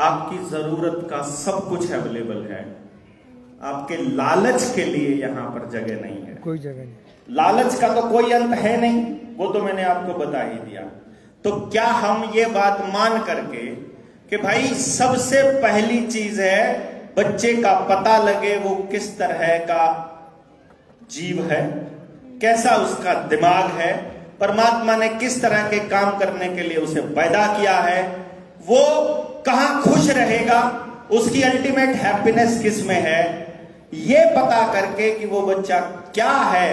आपकी जरूरत का सब कुछ अवेलेबल है, आपके लालच के लिए यहां पर जगह नहीं है। कोई जगह नहीं। लालच का तो कोई अंत है नहीं, वो तो मैंने आपको बता ही दिया। तो क्या हम ये बात मान करके कि भाई सबसे पहली चीज है बच्चे का पता लगे वो किस तरह का जीव है, कैसा उसका दिमाग है, परमात्मा ने किस तरह के काम करने के लिए उसे पैदा किया है, वो कहां खुश रहेगा, उसकी अल्टीमेट हैप्पीनेस किस में है, ये पता करके कि वो बच्चा क्या है,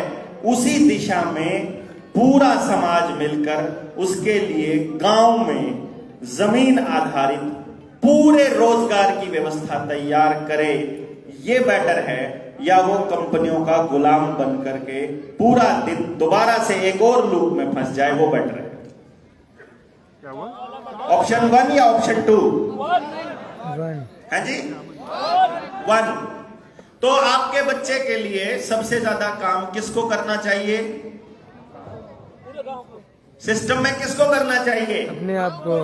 उसी दिशा में पूरा समाज मिलकर उसके लिए गांव में जमीन आधारित पूरे रोजगार की व्यवस्था तैयार करे, ये बेटर है या वो कंपनियों का गुलाम बन करके पूरा दिन दोबारा से एक और लूप में फंस जाए, वो बेटर है। ऑप्शन 1 या ऑप्शन 2? 1 है जी, 1। तो आपके बच्चे के लिए सबसे ज्यादा काम किसको करना चाहिए? सिस्टम में किसको करना चाहिए? अपने आप को।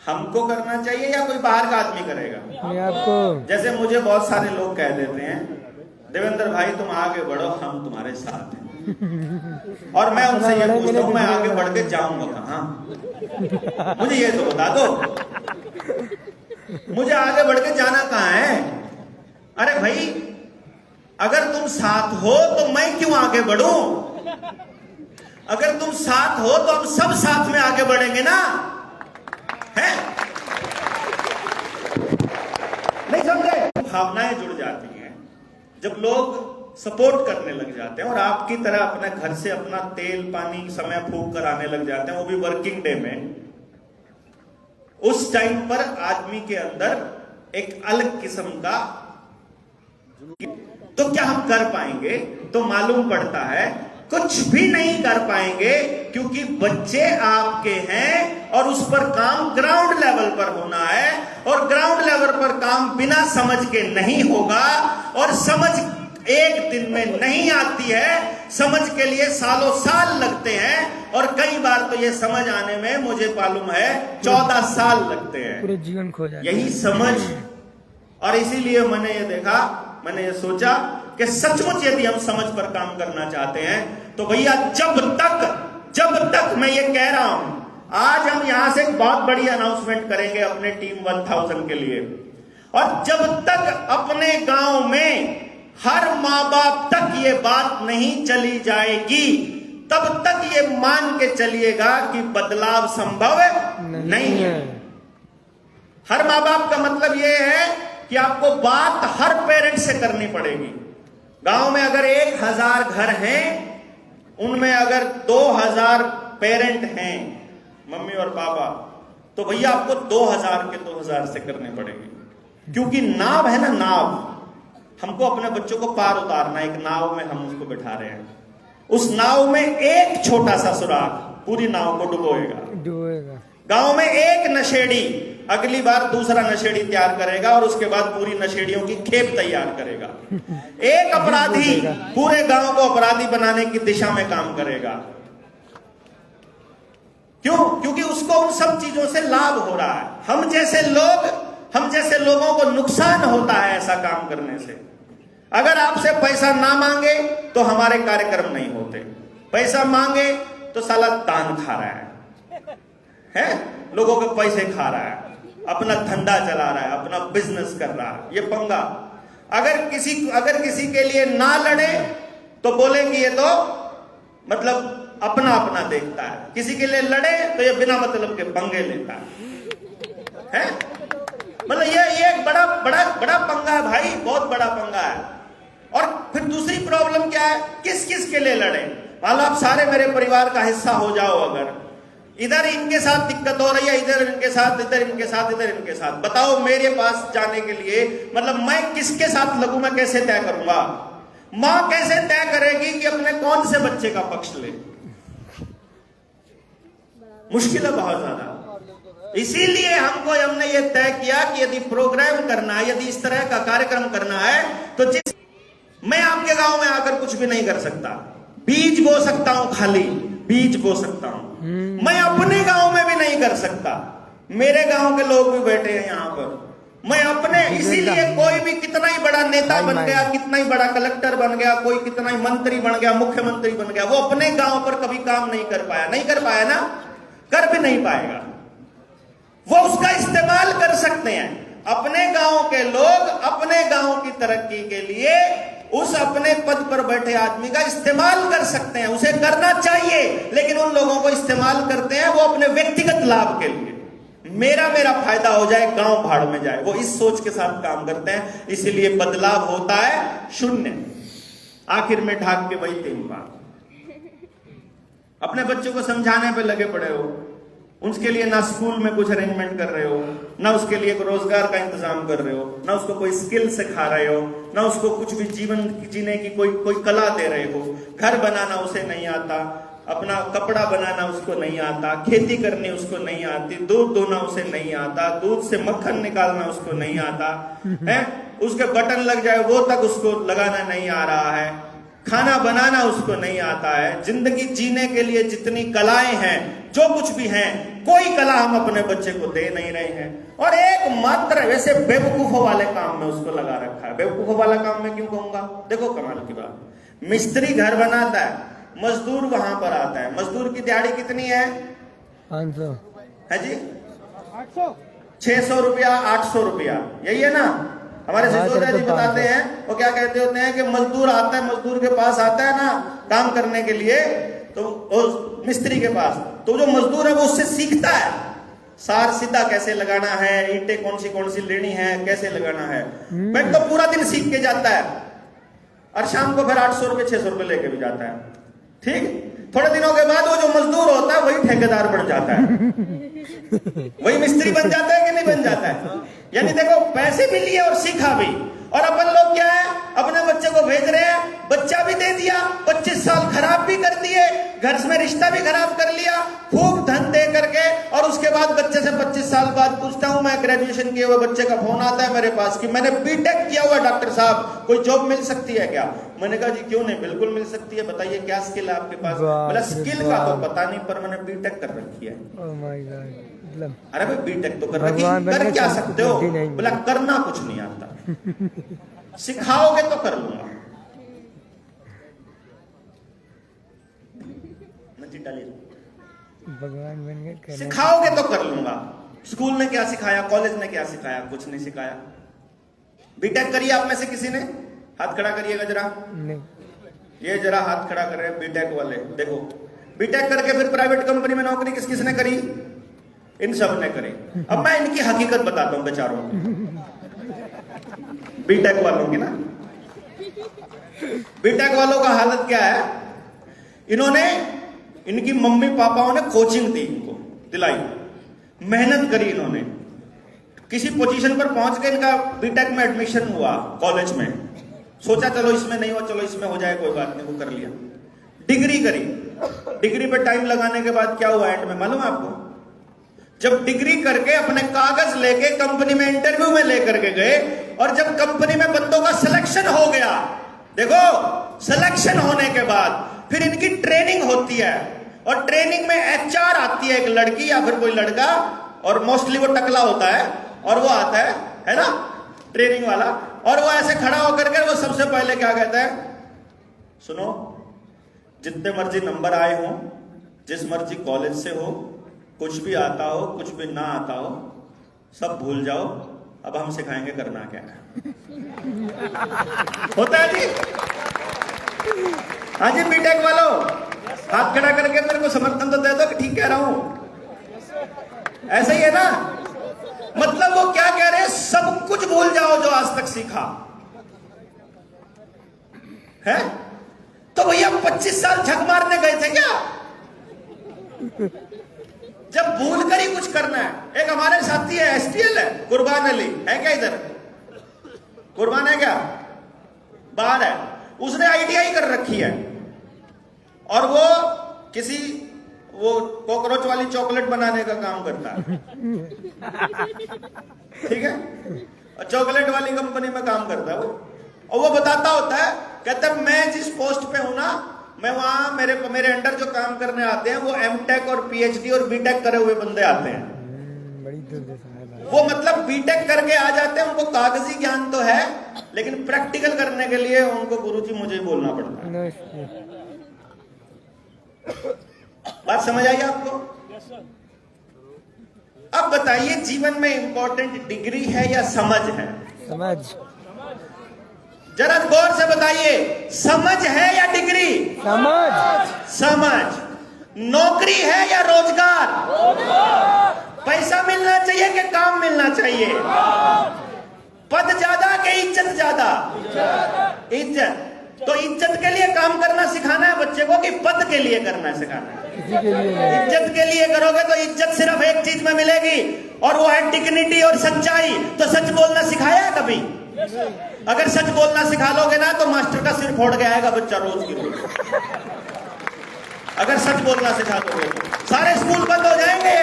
हमको करना चाहिए या कोई बाहर का आदमी करेगा? अपने आप को। जैसे मुझे बहुत सारे लोग कह देते हैं, देवेंद्र भाई तुम आगे बढ़ो, हम तुम्हारे साथ हैं। और मैं उनसे ये पूछता हूं, मैं आगे बढ़ के जाऊंगा कहां? मुझे ये तो बता दो, मुझे आगे बढ़ के जाना कहां है? अरे भाई अगर तुम साथ हो तो मैं क्यों आगे बढ़ूं? अगर तुम साथ हो तो हम सब साथ में आगे बढ़ेंगे ना, है? नहीं समझे? भावनाएं जुड़ जाती हैं जब लोग सपोर्ट करने लग जाते हैं और आपकी तरह अपने घर से अपना तेल पानी समय फूंक कर आने लग जाते हैं, वो भी वर्किंग डे में। उस टाइम पर आदमी के अंदर एक अलग किस्म का, तो क्या हम कर पाएंगे? तो मालूम पड़ता है कुछ भी नहीं कर पाएंगे, क्योंकि बच्चे आपके हैं और उस पर काम ग्राउंड लेवल पर होना है, और ग्राउंड लेवल पर काम बिना समझ के नहीं होगा, और समझ एक दिन में नहीं आती है, समझ के लिए सालों साल लगते हैं, और कई बार तो ये समझ आने में मुझे मालूम है 14 साल लगते हैं, पूरे जीवन खो जाता है यही समझ। और इसीलिए मैंने ये देखा, मैंने ये सोचा कि सचमुच यदि हम समझ पर काम करना चाहते हैं तो भैया जब तक मैं ये कह रहा हूं, आज हम यहां से एक बहुत बड़ी अनाउंसमेंट करेंगे अपने टीम 1000 के लिए, और जब तक अपने गांव में हर माँ बाप तक ये बात नहीं चली जाएगी, तब तक ये मान के चलिएगा कि बदलाव संभव नहीं है। हर माँ बाप का मतलब ये है कि आपको बात हर पेरेंट से करनी पड़ेगी। गांव में अगर 1000 घर हैं, उनमें अगर 2000 पेरेंट हैं, मम्मी और पापा, तो भैया आपको 2000 के 2000 से करने पड़ेंगे, क्योंकि नाव है ना, नाव, हमको अपने बच्चों को पार उतारना, एक नाव में हम उसको बिठा रहे हैं, उस नाव में एक छोटा सा सुराख पूरी नाव को डुबोएगा। गांव में एक नशेड़ी अगली बार दूसरा नशेड़ी तैयार करेगा, और उसके बाद पूरी नशेड़ियों की खेप तैयार करेगा। एक अपराधी पूरे गांव को अपराधी बनाने की दिशा में काम करेगा। क्यों? क्योंकि उसको उन सब चीजों से लाभ हो रहा है। हम जैसे लोगों को नुकसान होता है ऐसा काम करने से। अगर आपसे पैसा ना मांगे तो हमारे कार्यक्रम नहीं होते, पैसा मांगे तो साला दान खा रहा है, लोगों के पैसे खा रहा है, अपना धंधा चला रहा है, अपना बिजनेस कर रहा है, ये पंगा। अगर किसी के लिए ना लड़े तो बोलेंगे ये तो मतलब अपना अपना देखता है, किसी के लिए लड़े तो ये बिना मतलब के पंगे लेता है? मतलब ये एक बड़ा पंगा है भाई, बहुत बड़ा पंगा है। और फिर दूसरी प्रॉब्लम क्या है, किस के लिए लड़े? मान लो आप सारे मेरे परिवार का हिस्सा हो जाओ, अगर इधर इनके साथ दिक्कत हो रही है, इधर इनके साथ, इधर इनके साथ, इधर इनके साथ, बताओ मेरे पास जाने के लिए मतलब मैं किसके साथ लगूं, मैं कैसे तय करूंगा? मां कैसे तय करेगी कि अपने कौन से बच्चे का पक्ष ले? मुश्किल है बहुत ज्यादा। इसीलिए हमने ये तय किया कि यदि प्रोग्राम करना है, यदि इस तरह का कार्यक्रम करना है, तो मैं आपके गांव में आकर कुछ भी नहीं कर सकता, बीज बो सकता हूं, खाली बीज बो सकता हूं, मैं अपने गांव में भी नहीं कर सकता, मेरे गांव के लोग भी बैठे हैं यहाँ पर। मैं अपने, इसीलिए कोई भी कितना ही बड़ा नेता बन गया, कितना ही बड़ा कलेक्टर बन गया, कोई कितना ही मंत्री बन गया, मुख्यमंत्री बन गया, वो अपने गांव पर कभी काम नहीं कर पाया ना, कर भी नहीं पाएगा। वो उसका इस्तेमाल कर सकते हैं। अपने गांव के लोग अपने गांव की तरक्की के लिए उस अपने पद पर बैठे आदमी का इस्तेमाल कर सकते हैं, उसे करना चाहिए। लेकिन उन लोगों को इस्तेमाल करते हैं वो अपने व्यक्तिगत लाभ के लिए, मेरा फायदा हो जाए, गांव भाड़ में जाए, वो इस सोच के साथ काम करते हैं। इसीलिए बदलाव होता है शून्य। आखिर में ढाक के वही 3 बात। अपने बच्चों को समझाने पे लगे पड़े हो, उसके लिए ना स्कूल में कुछ अरेंजमेंट कर रहे हो, ना उसके लिए रोजगार का इंतजाम कर रहे हो, ना उसको कोई स्किल सिखा रहे हो, ना उसको कुछ भी जीवन जीने की कोई कला दे रहे हो। घर बनाना उसे नहीं आता, अपना कपड़ा बनाना उसको नहीं आता, खेती करनी उसको नहीं आती, दूध दोना उसे नहीं आता, दूध से मक्खन निकालना उसको नहीं आता है, उसके बटन लग जाए वो तक उसको लगाना नहीं आ रहा है, खाना बनाना उसको नहीं आता है। जिंदगी जीने के लिए जितनी कलाएं हैं, जो कुछ भी हैं, कोई कला हम अपने बच्चे को दे नहीं रहे हैं। और एक मात्र वैसे बेवकूफों वाले काम में उसको लगा रखा है। बेवकूफों वाला काम में क्यों कहूंगा, देखो कमाल की बात, मिस्त्री घर बनाता है, मजदूर वहां पर आता है, मजदूर की दिहाड़ी कितनी है? 500 है जी, 600 रुपया, 800 रुपया, यही है ना। हमारे सिसोदिया जी बताते हैं, वो क्या कहते होते हैं कि मजदूर आता है, मजदूर के पास आता है ना काम करने के लिए, तो मिस्त्री के पास, तो जो मजदूर है वो उससे सीखता है सार सीधा कैसे लगाना है, ईंटें कौन सी लेनी है, कैसे लगाना है। मैं तो पूरा दिन सीख के जाता है और शाम को फिर 800 रुपये 600 रुपये लेके भी जाता है। ठीक, थोड़े दिनों के बाद वो जो मजदूर होता है वही ठेकेदार बन जाता है, वही मिस्त्री बन जाता है कि नहीं बन जाता है। यानी देखो, पैसे भी लिए और सीखा भी। और अपन लोग क्या है, अपने बच्चे को भेज रहे हैं, बच्चा भी दे दिया, 25 साल खराब भी कर दिए, घर में रिश्ता भी खराब कर लिया, खूब धन दे करके, और उसके बाद बच्चे से 25 साल बाद पूछता हूं मैं, ग्रेजुएशन किए हुए बच्चे का फोन आता है मेरे पास कि मैंने बीटेक किया हुआ डॉक्टर साहब, कोई जॉब मिल सकती है क्या? मैंने कहा जी क्यों नहीं, बिल्कुल मिल सकती है, बताइए क्या स्किल है आपके पास? बोला स्किल का तो पता नहीं, पर मैंने बीटेक कर रखी है। ओह माय गॉड, मतलब अरे भाई बीटेक तो कर रखी, कर क्या सकते हो? बोला करना कुछ नहीं आता, सिखाओगे तो कर लूंगा। भगवान बन गए, सिखाओगे तो कर लूंगा। स्कूल ने क्या सिखाया, कॉलेज ने क्या सिखाया? कुछ नहीं सिखाया। बीटेक करिए आप में से किसी ने, हाथ खड़ा करिएगा जरा। नहीं, ये जरा हाथ खड़ा कर रहे हैं बीटेक वाले, देखो बीटेक करके फिर प्राइवेट कंपनी में नौकरी किसने करी? इन सब ने करी। अब मैं इनकी हकीकत बताता हूं बेचारों बीटेक वालों की ना। बीटेक वालों का हालत क्या है, इन्होंने, इनकी मम्मी पापाओं ने कोचिंग दी, इनको दिलाई, मेहनत करी, इन्होंने किसी पोजीशन पर पहुंच गए, इनका बीटेक में एडमिशन हुआ कॉलेज में, सोचा चलो इसमें नहीं हो, चलो इसमें हो जाए, कोई बात नहीं, वो कर लिया। डिग्री करी, डिग्री पे टाइम लगाने के बाद क्या हुआ एंड में मालूम है आपको? जब डिग्री करके अपने कागज लेके कंपनी में इंटरव्यू में लेकर के गए, और जब कंपनी में बंदों का सिलेक्शन हो गया, देखो सिलेक्शन होने के बाद फिर इनकी ट्रेनिंग होती है, और ट्रेनिंग में एचआर आती है, एक लड़की या फिर कोई लड़का, और मोस्टली वो टकला होता है, और वो आता है ना ट्रेनिंग वाला, और वो ऐसे खड़ा होकर के वो सबसे पहले क्या कहता है, सुनो जितने मर्जी नंबर आए हो, जिस मर्जी कॉलेज से हो, कुछ भी आता हो कुछ भी ना आता हो, सब भूल जाओ, अब हम सिखाएंगे करना क्या है। होता है जी? हाँ जी बीटेक वालों, हाथ खड़ा करके मेरे को समर्थन तो दे दो कि ठीक कह रहा हूं। ऐसा ही है ना, मतलब वो क्या कह रहे हैं, सब कुछ भूल जाओ जो आज तक सीखा है। तो भैया 25 साल झक मारने गए थे क्या? जब भूल कर ही कुछ करना है। एक हमारे साथी है, एसटीएल है, कुर्बान अली है क्या इधर? कुर्बान है क्या? बाहर है। उसने आईटीआई कर रखी है, और वो किसी वो कॉकरोच वाली चॉकलेट बनाने का काम करता है, ठीक है, और चॉकलेट वाली कंपनी में काम करता है वो। और वो बताता होता है, कहता है मैं जिस पोस्ट पे हूं ना, मैं वहां मेरे अंडर जो काम करने आते हैं वो एमटेक और पीएचडी और बीटेक करे हुए बंदे आते हैं। बड़ी दुर्दशा है भाई। वो मतलब बीटेक करके आ जाते हैं, उनको कागजी ज्ञान तो है, लेकिन प्रैक्टिकल करने के लिए उनको गुरुजी मुझे ही बोलना पड़ता है। नमस्ते। बात समझ आई आपको? अब बताइए, जीवन में इंपॉर्टेंट डिग्री है या समझ है? समझ। जरा गौर से बताइए, समझ है या डिग्री? समझ। समझ। नौकरी है या रोजगार? पैसा मिलना चाहिए कि काम मिलना चाहिए? पद ज्यादा कि इज्जत ज्यादा? इज्जत। तो इज्जत के लिए काम करना सिखाना है बच्चे को कि पद के लिए करना सिखाना है? किसी के लिए नहीं। इज्जत के लिए करोगे तो इज्जत सिर्फ एक चीज में मिलेगी, और वो है डिग्निटी और सच्चाई। तो सच बोलना सिखाया है कभी? अगर सच बोलना सिखा लोगे ना तो मास्टर का सिर फोड़ के आएगा बच्चा रोज की रोज। अगर सच बोलना सिखा दोगे तो सारे स्कूल बंद हो जाएंगे,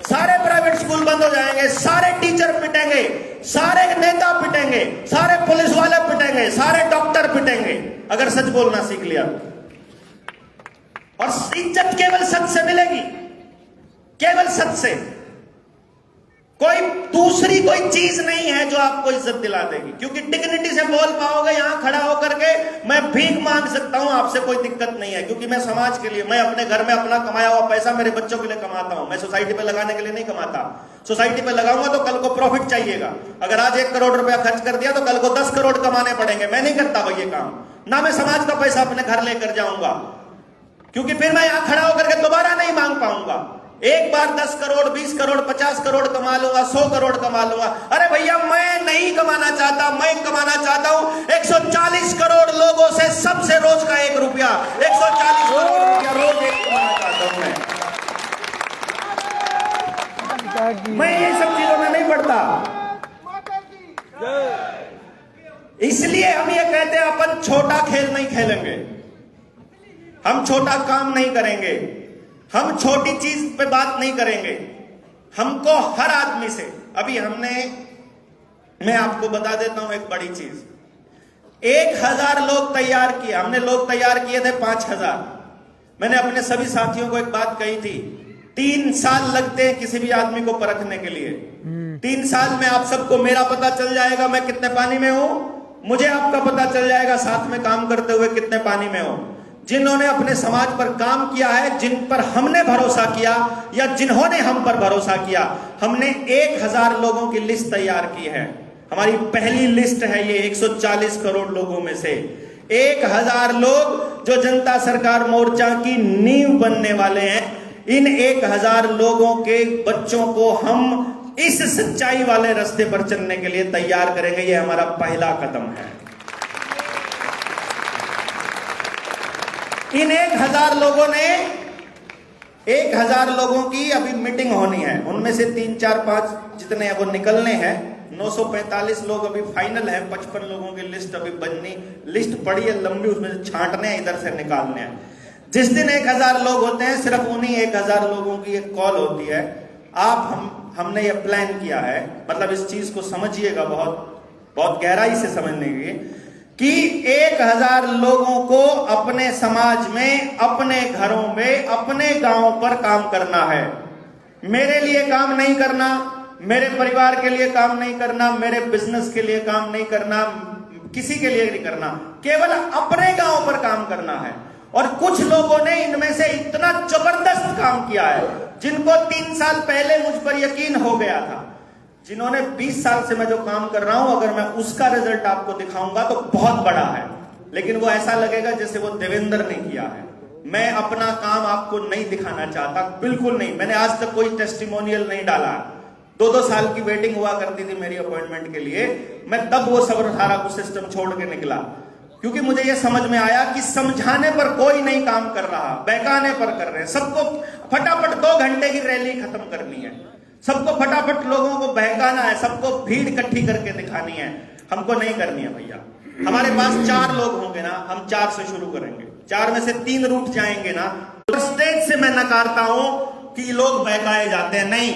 सारे प्राइवेट स्कूल बंद हो जाएंगे, सारे टीचर पिटेंगे, सारे नेता पिटेंगे, सारे पुलिस वाले पिटेंगे, सारे डॉक्टर पिटेंगे, अगर सच बोलना सीख लिया। और इज्जत केवल सच से मिलेगी, केवल सच से। कोई दूसरी कोई चीज नहीं है जो आपको इज्जत दिला देगी, क्योंकि डिग्निटी से बोल पाओगे यहां खड़ा होकर के, मैं भीख मांग सकता हूं आपसे, कोई दिक्कत नहीं है, क्योंकि मैं समाज के लिए, मैं अपने घर में अपना कमाया हुआ पैसा मेरे बच्चों के लिए कमाता हूं। मैं सोसाइटी पे लगाने के लिए नहीं कमाता। सोसाइटी पे लगाऊंगा तो कल को प्रॉफिट चाहिएगा। अगर आज 1 करोड़ रुपया खर्च कर दिया तो कल को 10 करोड़ कमाने पड़ेंगे। मैं नहीं करता भाई ये काम, ना मैं समाज का पैसा अपने घर लेकर जाऊंगा, क्योंकि फिर मैं यहां खड़ा होकर के दोबारा नहीं मांग पाऊंगा। एक बार 10 करोड़, 20 करोड़, 50 करोड़ कमा लूंगा, 100 करोड़ कमा लूंगा। अरे भैया, मैं नहीं कमाना चाहता, मैं कमाना चाहता हूं 140 करोड़ लोगों से सबसे रोज का 1 रुपया, 140 करोड़ रुपया रोज एक कमाना चाहता हूं मैं ये सब चीजों में नहीं पड़ता। इसलिए हम ये कहते हैं अपन छोटा खेल नहीं खेलेंगे, हम छोटा काम नहीं करेंगे, हम छोटी चीज पे बात नहीं करेंगे। हमको हर आदमी से, अभी मैं आपको बता देता हूं एक बड़ी चीज, 1000 लोग तैयार किए हमने, लोग तैयार किए थे 5000। मैंने अपने सभी साथियों को एक बात कही थी, 3 साल लगते हैं किसी भी आदमी को परखने के लिए। 3 साल में आप सबको मेरा पता चल जाएगा मैं कितने पानी में हूं, मुझे आपका पता चल जाएगा साथ में काम करते हुए कितने पानी में हो। जिन्होंने अपने समाज पर काम किया है, जिन पर हमने भरोसा किया या जिन्होंने हम पर भरोसा किया, हमने 1000 लोगों की लिस्ट तैयार की है। हमारी पहली लिस्ट है ये 140 करोड़ लोगों में से 1000 लोग जो जनता सरकार मोर्चा की नींव बनने वाले हैं। इन 1000 लोगों के बच्चों को हम इस सच्चाई वाले रास्ते पर चलने के लिए तैयार करेंगे। ये हमारा पहला कदम है। इन 1000 लोगों की अभी मीटिंग होनी है, उनमें से 3, 4, 5 जितने हैं वो निकलने हैं। 945 लोग अभी फाइनल है, 55 लोगों की लिस्ट अभी बननी, लिस्ट पड़ी है लंबी, उसमें से छांटने हैं, इधर से निकालने हैं। जिस दिन 1000 लोग होते हैं, सिर्फ उन्हीं 1000 लोगों की एक कॉल होती है। हमने ये प्लान किया है, मतलब इस चीज को समझिएगा बहुत गहराई से समझने के लिए, कि 1000 लोगों को अपने समाज में, अपने घरों में, अपने गांव पर काम करना है। मेरे लिए काम नहीं करना, मेरे परिवार के लिए काम नहीं करना, मेरे बिजनेस के लिए काम नहीं करना, किसी के लिए नहीं करना, केवल अपने गांव पर काम करना है। और कुछ लोगों ने इनमें से इतना जबरदस्त काम किया है, जिनको 3 साल पहले मुझ पर यकीन हो गया था, जिन्होंने 20 साल से मैं जो काम कर रहा हूं, अगर मैं उसका रिजल्ट आपको दिखाऊंगा तो बहुत बड़ा है, लेकिन वो ऐसा लगेगा जैसे वो देवेंद्र ने किया है। मैं अपना काम आपको नहीं दिखाना चाहता, बिल्कुल नहीं। मैंने आज तक कोई टेस्टिमोनियल नहीं डाला। 2-2 साल की वेटिंग हुआ करती थी मेरी अपॉइंटमेंट के लिए। मैं तब वो सब सारा कुछ सिस्टम छोड़ के निकला, क्योंकि मुझे ये समझ में आया कि समझाने पर कोई नहीं काम कर रहा, बहकाने पर कर रहे हैं। सबको फटाफट 2 घंटे की रैली खत्म करनी है, सबको फटाफट लोगों को बहकाना है, सबको भीड़ इकट्ठी करके दिखानी है। हमको नहीं करनी है भैया। हमारे पास 4 लोग होंगे ना, हम 4 से शुरू करेंगे, 4 में से 3 रूट जाएंगे ना। तो स्टेज से मैं नकारता हूं कि लोग बहकाए जाते हैं, नहीं।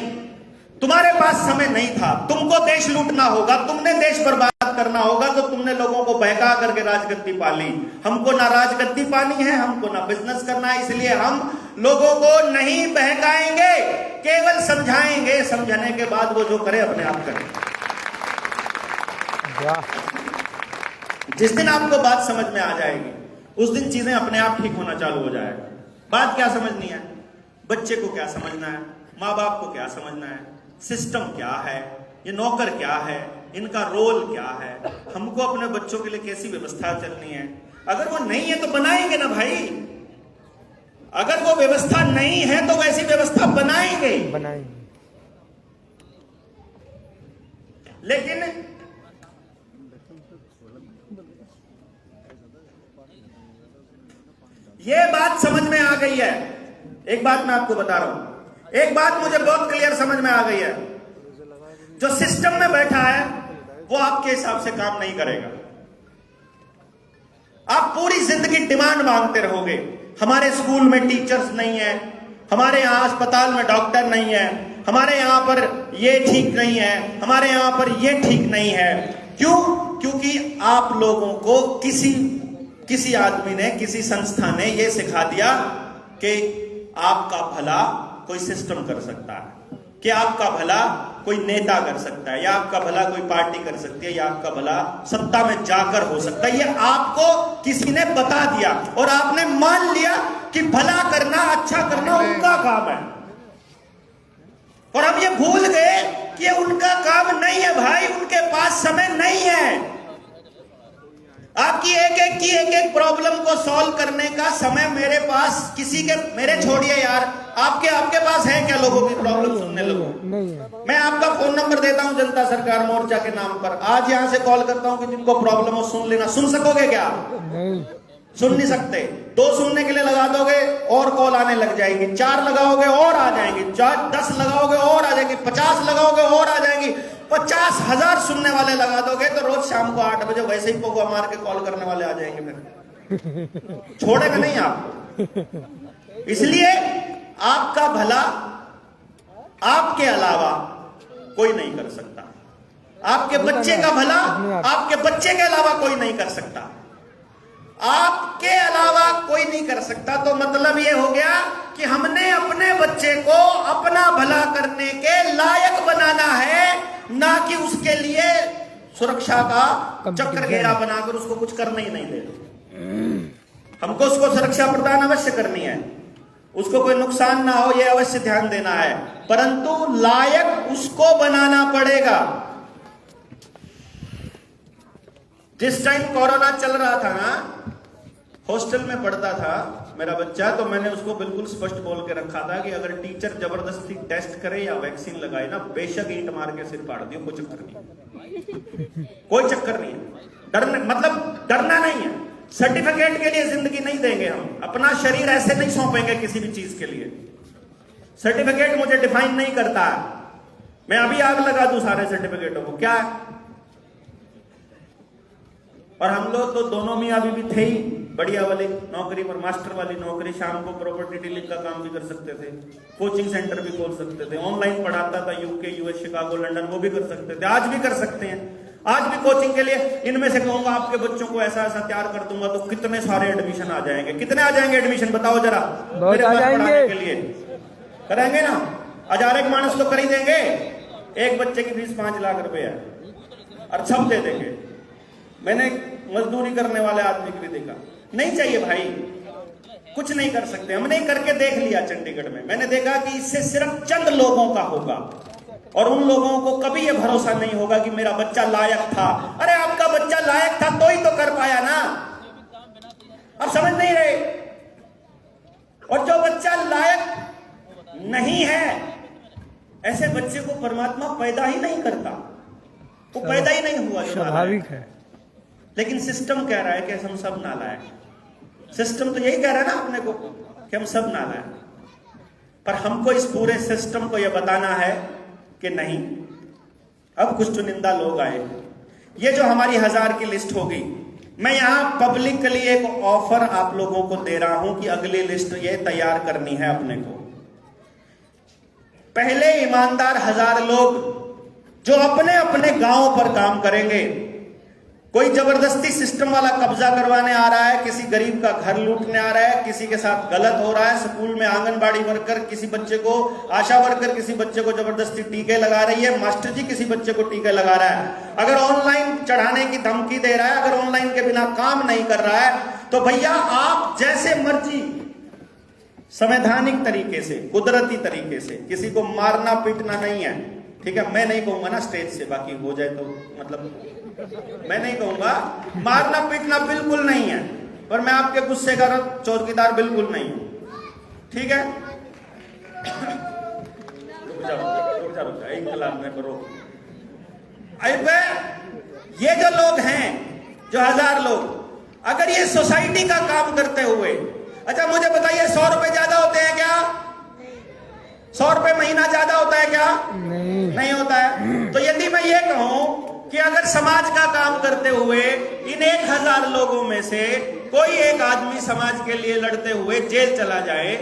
तुम्हारे पास समय नहीं था, तुमको देश लूटना होगा, तुमने देश बर्बाद करना होगा, तो तुमने लोगों को बहका करके राजगद्दी पाली। हमको ना राजगद्दी पानी है, हमको ना बिजनेस करना है, इसलिए हम लोगों को नहीं बहकाएंगे, केवल समझाएंगे। समझाने के बाद वो जो करे अपने आप करे। वाह। जिस दिन आपको बात समझ में आ जाएगी उस दिन चीजें अपने आप ठीक होना चालू हो जाएगा। बात क्या समझनी है, बच्चे को क्या समझना है, माँ बाप को क्या समझना है, सिस्टम क्या है, ये नौकर क्या है, इनका रोल क्या है, हमको अपने बच्चों के लिए कैसी व्यवस्था चलनी है। अगर वो नहीं है तो बनाएंगे ना भाई, अगर वो व्यवस्था नहीं है तो वैसी व्यवस्था बनाएंगे। लेकिन ये बात समझ में आ गई है। एक बात मैं आपको बता रहा हूं, एक बात मुझे बहुत क्लियर समझ में आ गई है। जो सिस्टम में बैठा है वो आपके हिसाब से काम नहीं करेगा। आप पूरी जिंदगी डिमांड मांगते रहोगे। हमारे स्कूल में टीचर्स नहीं है, हमारे यहां अस्पताल में डॉक्टर नहीं है, हमारे यहां पर ये ठीक नहीं है, हमारे यहां पर ये ठीक नहीं है। क्यों? क्योंकि आप लोगों को किसी आदमी ने, किसी संस्था ने यह सिखा दिया कि आपका भला कोई सिस्टम कर सकता है, कि आपका भला कोई नेता कर सकता है, या आपका भला कोई पार्टी कर सकती है, या आपका भला सत्ता में जाकर हो सकता है। ये आपको किसी ने बता दिया और आपने मान लिया कि भला करना, अच्छा करना उनका काम है। और हम ये भूल गए कि ये उनका काम नहीं है भाई, उनके पास समय नहीं है। आपकी एक एक प्रॉब्लम को सॉल्व करने का समय मेरे पास, किसी के, मेरे छोड़िए यार, आपके पास है क्या लोगों की प्रॉब्लम सुनने लोगों? नहीं है। मैं आपका फोन नंबर देता हूं जनता सरकार मोर्चा के नाम पर, आज यहां से कॉल करता हूं कि जिनको प्रॉब्लम हो सुन लेना। सुन सकोगे क्या? नहीं, सुन नहीं सकते। 2 सुनने के लिए लगा दोगे और कॉल आने लग जाएगी, 4 लगाओगे और आ जाएंगी, 10 लगाओगे और आ जाएंगी, 50 लगाओगे और आ जाएंगी, 50,000 सुनने वाले लगा दोगे तो रोज शाम को 8 बजे वैसे ही पोगो मार के कॉल करने वाले आ जाएंगे। फिर छोड़ेगा नहीं आपको। इसलिए आपका भला आपके अलावा कोई नहीं कर सकता। आपके बच्चे का भला आपके बच्चे के अलावा कोई नहीं कर सकता। आपके अलावा कोई नहीं कर सकता। तो मतलब ये हो गया कि हमने अपने बच्चे को अपना भला करने के लायक बनाना है, ना कि उसके लिए सुरक्षा का चक्र घेरा बनाकर उसको कुछ करना ही नहीं दे। हमको उसको सुरक्षा प्रदान अवश्य करनी है, उसको कोई नुकसान ना हो ये अवश्य ध्यान देना है, परंतु लायक उसको बनाना पड़ेगा। जिस टाइम कोरोना चल रहा था ना, हॉस्टल में पढ़ता था मेरा बच्चा, तो मैंने उसको बिल्कुल स्पष्ट बोल के रखा था कि अगर टीचर जबरदस्ती टेस्ट करे या वैक्सीन लगाए ना, बेशक ईंट मार के सिर फाड़ दियो, कोई चक्कर नहीं, कोई चक्कर नहीं है। डरना नहीं है। सर्टिफिकेट के लिए जिंदगी नहीं देंगे हम, अपना शरीर ऐसे नहीं सौंपेंगे किसी भी चीज के लिए। सर्टिफिकेट मुझे डिफाइन नहीं करता है, मैं अभी आग लगा दूं सारे सर्टिफिकेटों को, क्या है? और हम लोग तो दोनों में अभी भी थे ही, बढ़िया वाली नौकरी पर, मास्टर वाली नौकरी, शाम को प्रॉपर्टी डीलिंग का काम भी कर सकते थे, कोचिंग सेंटर भी खोल सकते थे, ऑनलाइन पढ़ाता था यूके, यूएस, शिकागो, लंदन, वो भी कर सकते थे, आज भी कर सकते हैं। आज भी कोचिंग के लिए इनमें से कहूंगा आपके बच्चों को ऐसा ऐसा तैयार कर दूंगा तो कितने सारे एडमिशन आ जाएंगे। कितने आ जाएंगे एडमिशन बताओ जरा, बहुत आ जाएंगे के लिए करेंगे ना, 1000 एक मानस तो कर ही देंगे। एक बच्चे की फीस 5 लाख रुपए है और सब दे देंगे। मैंने मजदूरी करने वाले आदमी को भी देखा, नहीं चाहिए भाई, कुछ नहीं कर सकते। हमने करके देख लिया चंडीगढ़ में, मैंने देखा कि इससे सिर्फ चंद लोगों का होगा और उन लोगों को कभी यह भरोसा नहीं होगा कि मेरा बच्चा लायक था। अरे आपका बच्चा लायक था तो ही तो कर पाया ना, अब समझ नहीं रहे। और जो बच्चा लायक नहीं है, ऐसे बच्चे को परमात्मा पैदा ही नहीं करता, वो पैदा ही नहीं हुआ, स्वाभाविक है। लेकिन सिस्टम कह रहा है कि हम सब नालायक। सिस्टम तो यही कह रहा है ना अपने को कि हम सब नालायक। पर हमको इस पूरे सिस्टम को यह बताना है कि नहीं, अब कुछ चुनिंदा लोग आए। ये जो हमारी 1000 की लिस्ट होगी, मैं यहां पब्लिकली एक ऑफर आप लोगों को दे रहा हूं कि अगली लिस्ट ये तैयार करनी है अपने को। पहले ईमानदार 1000 लोग जो अपने अपने गांव पर काम करेंगे, कोई जबरदस्ती सिस्टम वाला कब्जा करवाने आ रहा है, किसी गरीब का घर लूटने आ रहा है, किसी के साथ गलत हो रहा है, स्कूल में आंगनबाड़ी वर्कर किसी बच्चे को, आशा वर्कर किसी बच्चे को जबरदस्ती टीके लगा रही है, मास्टर जी किसी बच्चे को टीके लगा रहा है, अगर ऑनलाइन चढ़ाने की धमकी दे रहा है, अगर ऑनलाइन के बिना काम नहीं कर रहा है, तो भैया आप जैसे मर्जी संवैधानिक तरीके से, कुदरती तरीके से, किसी को मारना पीटना नहीं है, ठीक है। मैं नहीं कहूंगा ना स्टेज से, बाकी हो जाए तो मतलब मैं नहीं कहूंगा, मारना पीटना बिल्कुल नहीं है, पर मैं आपके गुस्से का चौकीदार बिल्कुल नहीं हूं, ठीक है। रुक जा एक कलाम में करो। ये जो लोग हैं, जो 1000 लोग, अगर ये सोसाइटी का काम करते हुए, अच्छा मुझे बताइए 100 रुपए ज्यादा होते हैं क्या? 100 रुपए महीना ज्यादा होता है क्या? नहीं होता है। तो यदि मैं ये कहूं कि अगर समाज का काम करते हुए इन 1000 लोगों में से कोई एक आदमी समाज के लिए लड़ते हुए जेल चला जाए,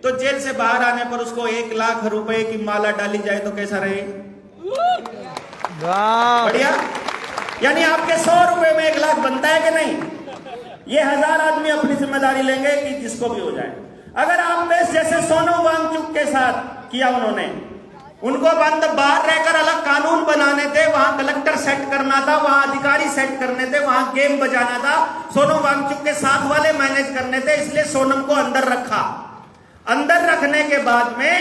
तो जेल से बाहर आने पर उसको 1 लाख रुपए की माला डाली जाए तो कैसा रहे? बढ़िया। यानी आपके 100 रुपए में 1 लाख बनता है कि नहीं? ये 1000 आदमी अपनी जिम्मेदारी लेंगे कि जिसको भी हो जाए। अगर आपने जैसे सोनम वांगचुक के साथ किया, उन्होंने उनको बंद बाहर रहकर अलग कानून बनाने थे, वहां कलेक्टर सेट करना था, वहां अधिकारी सेट करने थे, वहां गेम बजाना था, सोनम वांगचुक के साथ वाले मैनेज करने थे, इसलिए सोनम को अंदर रखा। अंदर रखने के बाद में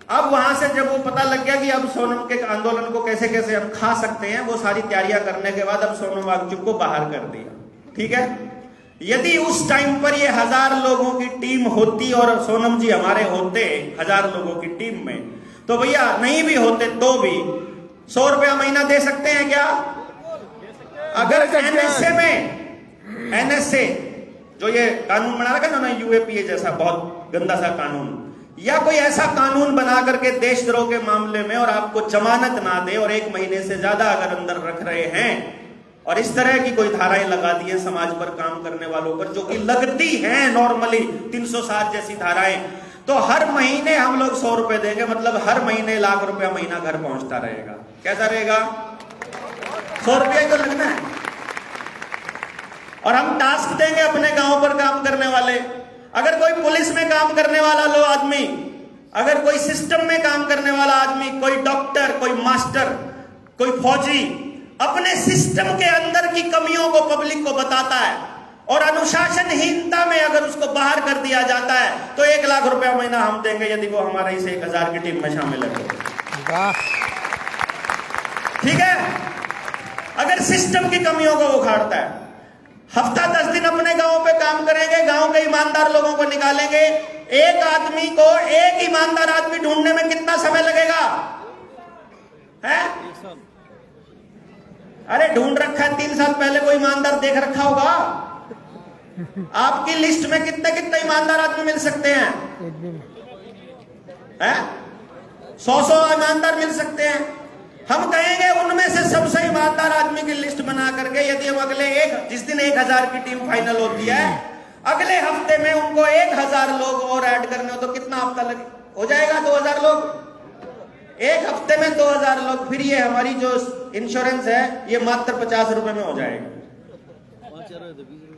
अब वहां से जब वो पता लग गया कि अब सोनम के आंदोलन को कैसे कैसे हम खा सकते हैं, वो सारी तैयारियां करने के बाद अब सोनम वांगचुक को बाहर कर दिया, ठीक है। यदि उस टाइम पर ये 1000 लोगों की टीम होती और सोनम जी हमारे होते 1000 लोगों की टीम में, तो भैया नहीं भी होते तो भी 100 रुपया महीना दे सकते हैं क्या? अगर एनएसए में, एनएसए जो ये कानून बना रखा ना, यूएपीए जैसा बहुत गंदा सा कानून, या कोई ऐसा कानून बना करके देशद्रोह के मामले में और आपको जमानत ना दे और 1 महीने से ज्यादा अगर अंदर रख रहे हैं, और इस तरह की कोई धाराएं लगा दी है समाज पर काम करने वालों पर, जो कि लगती हैं नॉर्मली 360 जैसी धाराएं, तो हर महीने हम लोग 100 रुपए देंगे, मतलब हर महीने 1 लाख रुपया महीना घर पहुंचता रहेगा। कैसा रहेगा? 100 रुपया तो लगना है। और हम टास्क देंगे अपने गांव पर काम करने वाले, अगर कोई पुलिस में काम करने वाला लो आदमी, अगर कोई सिस्टम में काम करने वाला आदमी, कोई डॉक्टर, कोई मास्टर, कोई फौजी अपने सिस्टम के अंदर की कमियों को पब्लिक को बताता है और अनुशासनहीनता में अगर उसको बाहर कर दिया जाता है, तो 1 लाख रुपया महीना हम देंगे, यदि वो हमारे इस 1000 की टीम में शामिल है। ठीक है। अगर सिस्टम की कमियों को उखाड़ता है, हफ्ता 10 दिन अपने गांव पे काम करेंगे, गांव के ईमानदार लोगों को निकालेंगे, एक आदमी को, एक ईमानदार आदमी ढूंढने में कितना समय लगेगा? है? अरे ढूंढ रखा है, 3 साल पहले कोई ईमानदार देख रखा होगा। आपकी लिस्ट में कितने कितने ईमानदार आदमी मिल सकते हैं? 100 ईमानदार मिल सकते हैं। हम कहेंगे उनमें से सबसे ईमानदार आदमी की लिस्ट बना करके, यदि हम जिस दिन 1000 की टीम फाइनल होती है, अगले हफ्ते में उनको 1000 लोग और ऐड करने हो, तो कितना हफ्ता लगे? हो जाएगा 2000 लोग। एक हफ्ते में 2000 लोग। फिर ये हमारी जो इंश्योरेंस है, ये मात्र 50 रुपए में हो जाएगी।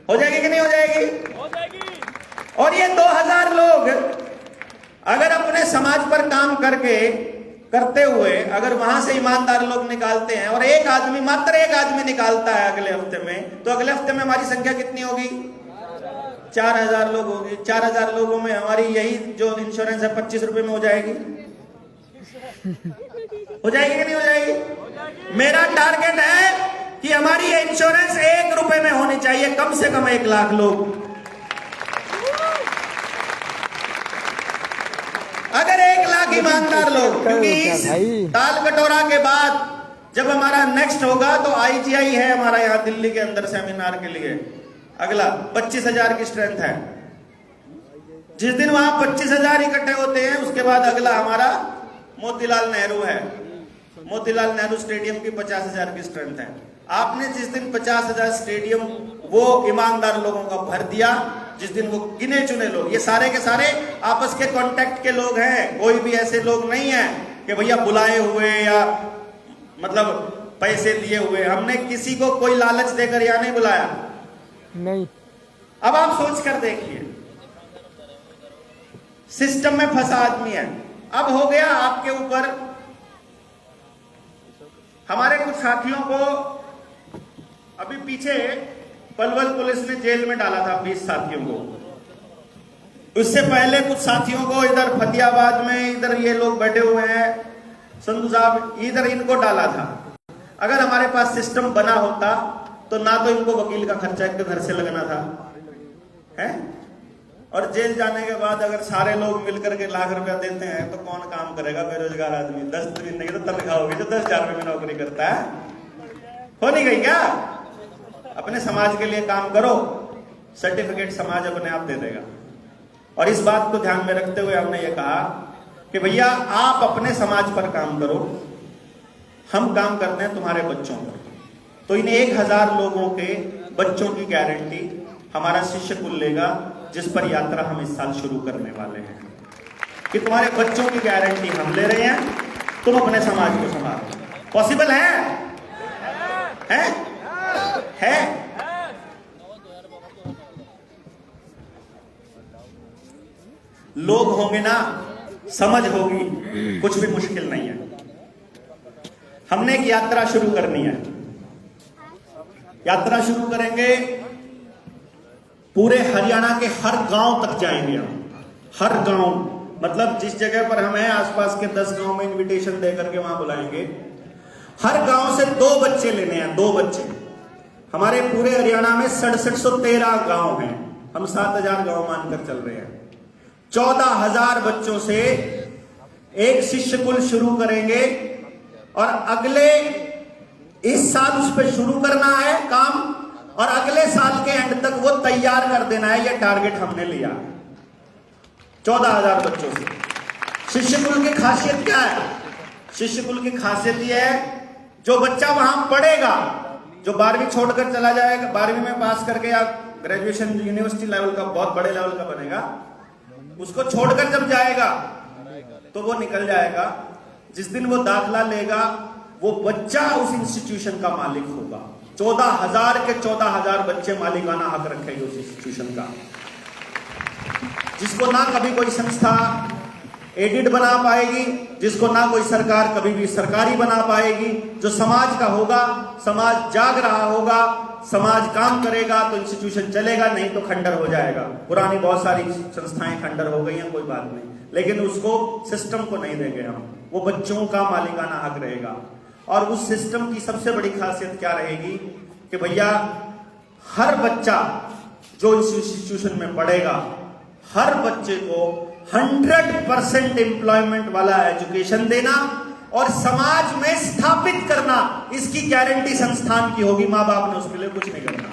हो जाएगी कि नहीं हो जाएगी? और ये 2000 लोग अगर अपने समाज पर काम करते हुए अगर वहां से ईमानदार लोग निकालते हैं, और एक आदमी, मात्र एक आदमी निकालता है अगले हफ्ते में, तो अगले हफ्ते में हमारी संख्या कितनी होगी? 4000 लोग होगी। 4000 लोगों में हमारी यही जो इंश्योरेंस है 25 रुपए में हो जाएगी। हो जाएगी कि नहीं हो जाएगी? मेरा टारगेट है कि हमारी ये इंश्योरेंस 1 रुपए में होनी चाहिए, कम से कम 1 लाख लोग। अगर 1 लाख ईमानदार लोग, क्योंकि इस ताल कटोरा के बाद जब हमारा नेक्स्ट होगा, तो IGI है हमारा यहाँ दिल्ली के अंदर सेमिनार के लिए, अगला 25,000 की स्ट्रेंथ है। जिस दिन वहां 25,000 इकट्ठे होते हैं, उसके बाद अगला हमारा मोतीलाल नेहरू है। मोतीलाल नेहरू स्टेडियम की 50,000 की स्ट्रेंथ है। आपने जिस दिन 50,000 स्टेडियम वो ईमानदार लोगों का भर दिया, जिस दिन वो गिने चुने लोग, ये सारे के सारे आपस के कांटेक्ट के लोग हैं, कोई भी ऐसे लोग नहीं है कि भैया बुलाए हुए या मतलब पैसे दिए हुए, हमने किसी को कोई लालच देकर यहाँ नहीं बुलाया। नहीं। अब आप सोच कर देखिए, सिस्टम में फंसा आदमी है। अब हो गया आपके ऊपर, हमारे कुछ साथियों को अभी पीछे पलवल पुलिस ने जेल में डाला था, 20 साथियों को। उससे पहले कुछ साथियों को इधर फतेहाबाद में, इधर ये लोग बैठे हुए हैं संधू साहब, इधर इनको डाला था। अगर हमारे पास सिस्टम बना होता तो ना तो इनको वकील का खर्चा एक तो घर से लगना था है, और जेल जाने के बाद अगर सारे लोग मिलकर के लाख रुपया देते हैं तो कौन काम करेगा? बेरोजगार आदमी। 10 दिन नहीं तो तनख्वाह होगी जो 10,000 रुपये में नौकरी करता है। हो नहीं गई क्या? अपने समाज के लिए काम करो, सर्टिफिकेट समाज अपने आप दे देगा। और इस बात को ध्यान में रखते हुए हमने ये कहा कि भैया आप अपने समाज पर काम करो, हम काम करते हैं तुम्हारे बच्चों पर। तो इन 1000 लोगों के बच्चों की गारंटी हमारा शिष्य कुल लेगा, जिस पर यात्रा हम इस साल शुरू करने वाले हैं कि तुम्हारे बच्चों की गारंटी हम ले रहे हैं, तुम अपने समाज को संभालो। पॉसिबल है? लोग होंगे ना, समझ होगी, कुछ भी मुश्किल नहीं है। हमने एक यात्रा शुरू करनी है। यात्रा शुरू करेंगे, पूरे हरियाणा के हर गांव तक जाएंगे हम। हर गांव मतलब जिस जगह पर हम हैं आसपास के 10 गांव में इनविटेशन देकर के वहां बुलाएंगे। हर गांव से 2 बच्चे लेने हैं, 2 बच्चे। हमारे पूरे हरियाणा में 6713 गांव हैं, हम 7000 गांव मानकर चल रहे हैं। 14,000 बच्चों से एक शिष्य कुल शुरू करेंगे और अगले इस साल उस पर शुरू करना है काम, और अगले साल के एंड तक वो तैयार कर देना है। ये टारगेट हमने लिया 14,000 बच्चों से। शिष्य कुल की खासियत क्या है? शिष्य कुल की खासियत यह है, जो बच्चा वहां पढ़ेगा, जो 12वीं छोड़कर चला जाएगा, 12वीं में पास करके या ग्रेजुएशन यूनिवर्सिटी लेवल का बहुत बड़े लेवल का बनेगा, उसको छोड़कर जब जाएगा तो वो निकल जाएगा। जिस दिन वो दाखला लेगा वो बच्चा उस इंस्टीट्यूशन का मालिक होगा। 14,000 के 14,000 बच्चे मालिकाना हक रखेंगे उस इंस्टीट्यूशन का, जिसको ना कभी कोई संस्था एडिड बना पाएगी, जिसको ना कोई सरकार कभी भी सरकारी बना पाएगी। जो समाज का होगा, समाज जाग रहा होगा, समाज काम करेगा तो इंस्टीट्यूशन चलेगा, नहीं तो खंडर हो जाएगा। पुरानी बहुत सारी संस्थाएं खंडर हो गई हैं, कोई बात नहीं, लेकिन उसको सिस्टम को नहीं देंगे हम, वो बच्चों का मालिकाना हक रहेगा। और उस सिस्टम की सबसे बड़ी खासियत क्या रहेगी कि भैया हर बच्चा जो इस इंस्टीट्यूशन में पढ़ेगा, हर बच्चे को 100% एम्प्लॉयमेंट वाला एजुकेशन देना और समाज में स्थापित करना, इसकी गारंटी संस्थान की होगी। माँ बाप ने उसके लिए कुछ नहीं करना,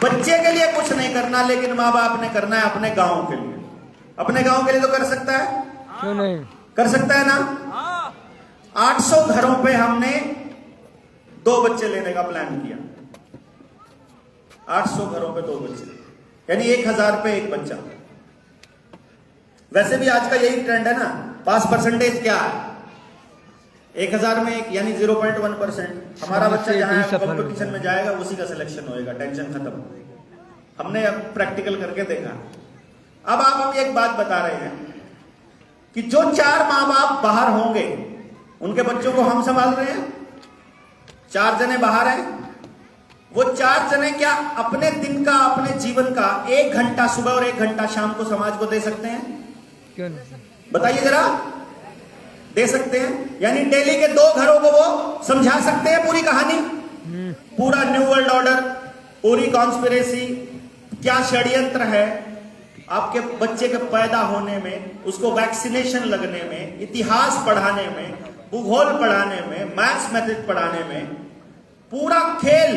बच्चे के लिए कुछ नहीं करना, लेकिन माँ बाप ने करना है अपने गांव के लिए। अपने गांव के लिए तो कर सकता है, क्यों नहीं? कर सकता है ना। 800 घरों पे हमने 2 बच्चे लेने का प्लान किया। 800 घरों पे 2 बच्चे, यानी 1000 पे 1 बच्चा। वैसे भी आज का यही ट्रेंड है ना, पास परसेंटेज क्या है? 1000 में 1 यानी 0.1%। हमारा बच्चा जहां कॉम्पिटिशन में जाएगा उसी का सिलेक्शन होएगा, टेंशन खत्म। हमने अब प्रैक्टिकल करके देखा। अब आप हमें एक बात बता रहे हैं कि जो 4 माँ बाप बाहर होंगे उनके बच्चों को हम संभाल रहे हैं। 4 जने बाहर हैं, वो 4 जने क्या अपने दिन का, अपने जीवन का 1 घंटा सुबह और 1 घंटा शाम को समाज को दे सकते हैं? क्यों नहीं? बताइए जरा। दे सकते हैं, यानी डेली के 2 घरों को वो समझा सकते हैं पूरी कहानी, पूरा न्यू वर्ल्ड ऑर्डर, पूरी कॉन्स्पिरेसी, क्या षड्यंत्र है आपके बच्चे के पैदा होने में, उसको वैक्सीनेशन लगने में, इतिहास पढ़ाने में, भूगोल पढ़ाने में, मैथ्स मैथड पढ़ाने में, पूरा खेल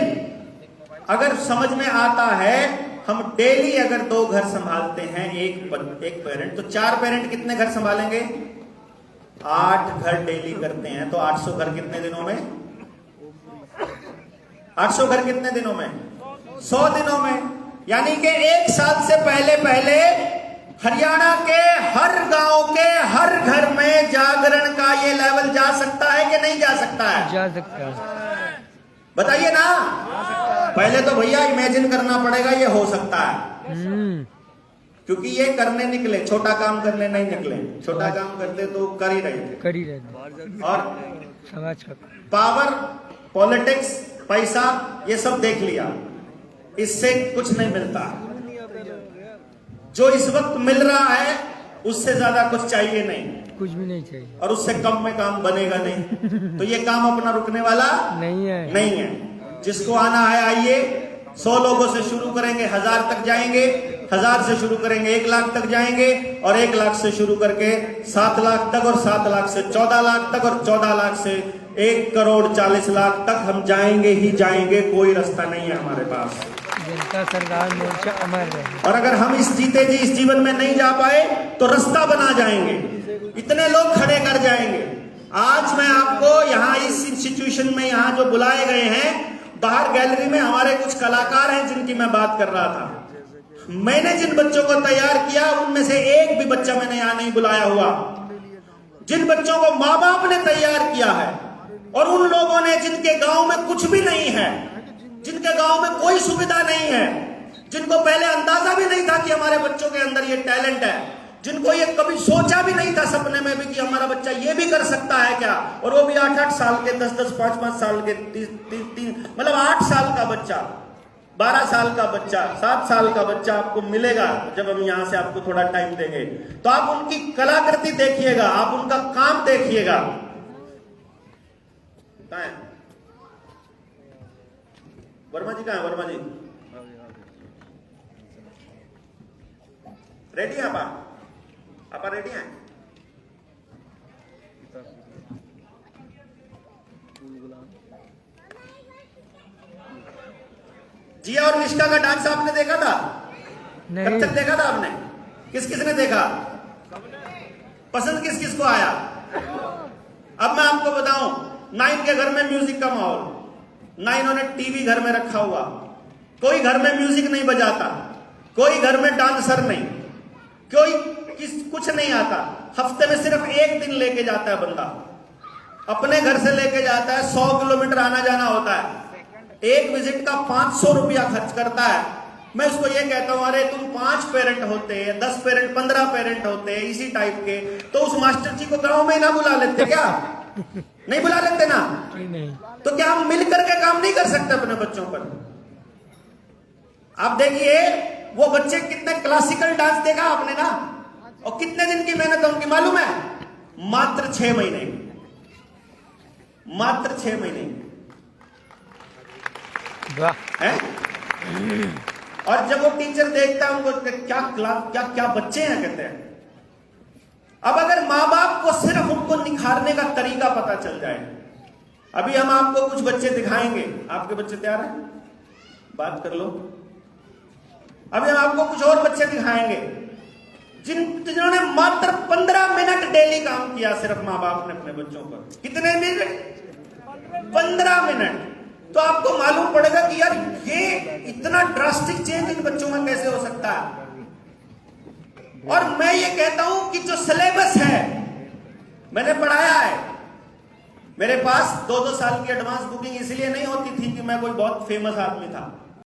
अगर समझ में आता है। हम डेली अगर 2 घर संभालते हैं एक पेरेंट, तो 4 पेरेंट कितने घर संभालेंगे? 8 घर डेली करते हैं, तो 800 घर कितने दिनों में? 800 घर कितने दिनों में? 100 दिनों में। यानी कि 1 साल से पहले हरियाणा के हर गांव के हर घर में जागरण का ये लेवल जा सकता है कि नहीं जा सकता है? जा सकता है। बताइए ना। पहले तो भैया इमेजिन करना पड़ेगा ये हो सकता है, क्योंकि ये करने निकले, छोटा काम करने नहीं निकले। छोटा काम करते तो कर ही रहे थे। और समाज का पावर, पॉलिटिक्स, पैसा, ये सब देख लिया, इससे कुछ नहीं मिलता। जो इस वक्त मिल रहा है उससे ज्यादा कुछ चाहिए नहीं, कुछ भी नहीं चाहिए, और उससे कम में काम बनेगा नहीं। तो ये काम अपना रुकने वाला नहीं है। जिसको आना है आइए। 100 लोगों से शुरू करेंगे, 1000 तक जाएंगे, 1000 से शुरू करेंगे 1 लाख तक जाएंगे, और 1 लाख से शुरू करके 7 लाख तक, और 7 लाख से 14 लाख तक, और 14 लाख से 1,40,00,000 तक हम जाएंगे ही जाएंगे। कोई रास्ता नहीं है हमारे पास। जनता सरकार मोर्चा अमर रहे। और अगर हम इस जीते जी इस जीवन में नहीं जा पाए तो रास्ता बना जाएंगे, इतने लोग खड़े कर जाएंगे। आज मैं आपको यहाँ इस इंस्टीट्यूशन में यहाँ जो बुलाए गए हैं, बाहर गैलरी में हमारे कुछ कलाकार हैं जिनकी मैं बात कर रहा था। मैंने जिन बच्चों को तैयार किया उनमें से एक भी बच्चा मैंने यहाँ नहीं बुलाया हुआ। जिन बच्चों को माँ बाप ने तैयार किया है, और उन लोगों ने जिनके गांव में कुछ भी नहीं है, जिनके गांव में कोई सुविधा नहीं है, जिनको पहले अंदाजा भी नहीं था कि हमारे बच्चों के अंदर ये टैलेंट है, जिनको ये कभी सोचा भी नहीं था सपने में भी कि हमारा बच्चा ये भी कर सकता है क्या, और वो भी 8-8 साल के, 10-10, 5-5 साल के, 3 मतलब 8 साल का बच्चा, 12 साल का बच्चा, 7 साल का बच्चा आपको मिलेगा जब हम यहाँ से आपको थोड़ा टाइम देंगे। तो आप उनकी कलाकृति देखिएगा, आप उनका काम देखिएगा। कहाँ है वर्मा जी? कहाँ है वर्मा जी? रेडी है आप रेडी हैं? जिया और निष्ठा का डांस आपने देखा था? नहीं। कब तक देखा था आपने? किस किस ने देखा? पसंद किस किस को आया? अब मैं आपको बताऊं, 9 के घर में म्यूजिक का माहौल, 9 ने टीवी घर में रखा हुआ, कोई घर में म्यूजिक नहीं बजाता, कोई घर में डांसर नहीं, कोई कुछ नहीं आता। हफ्ते में सिर्फ 1 दिन लेके जाता है बंदा, अपने घर से लेके जाता है, 100 किलोमीटर आना जाना होता है, एक विजिट का 500 रुपया खर्च करता है। मैं उसको ये कहता हूं, अरे तुम 5 पेरेंट होते, 10 पेरेंट, 15 पेरेंट होते इसी टाइप के, तो उस मास्टर जी को गांव में ना बुला लेते क्या? नहीं बुला लेते ना? नहीं। तो क्या हम मिलकर के काम नहीं कर सकते अपने बच्चों पर? आप देखिए वो बच्चे कितने क्लासिकल डांस देखा आपने ना, और कितने दिन की मेहनत है उनकी मालूम है? मात्र 6 महीने, मात्र 6 महीने है। और जब वो टीचर देखता है उनको, क्या क्लास, क्या बच्चे हैं, कहते हैं। अब अगर माँ बाप को सिर्फ उनको निखारने का तरीका पता चल जाए, अभी हम आपको कुछ बच्चे दिखाएंगे, आपके बच्चे तैयार हैं? बात कर लो। अभी हम आपको कुछ और बच्चे दिखाएंगे जिन्होंने मात्र 15 मिनट डेली काम किया, सिर्फ माँ बाप ने अपने बच्चों पर। कितने मिनट? 15 मिनट। तो आपको मालूम पड़ेगा कि यार ये इतना ड्रास्टिक चेंज इन बच्चों में कैसे हो सकता है। और मैं ये कहता हूं कि जो सिलेबस है मैंने पढ़ाया है, मेरे पास 2-2 साल की एडवांस बुकिंग इसलिए नहीं होती थी कि मैं कोई बहुत फेमस आदमी था।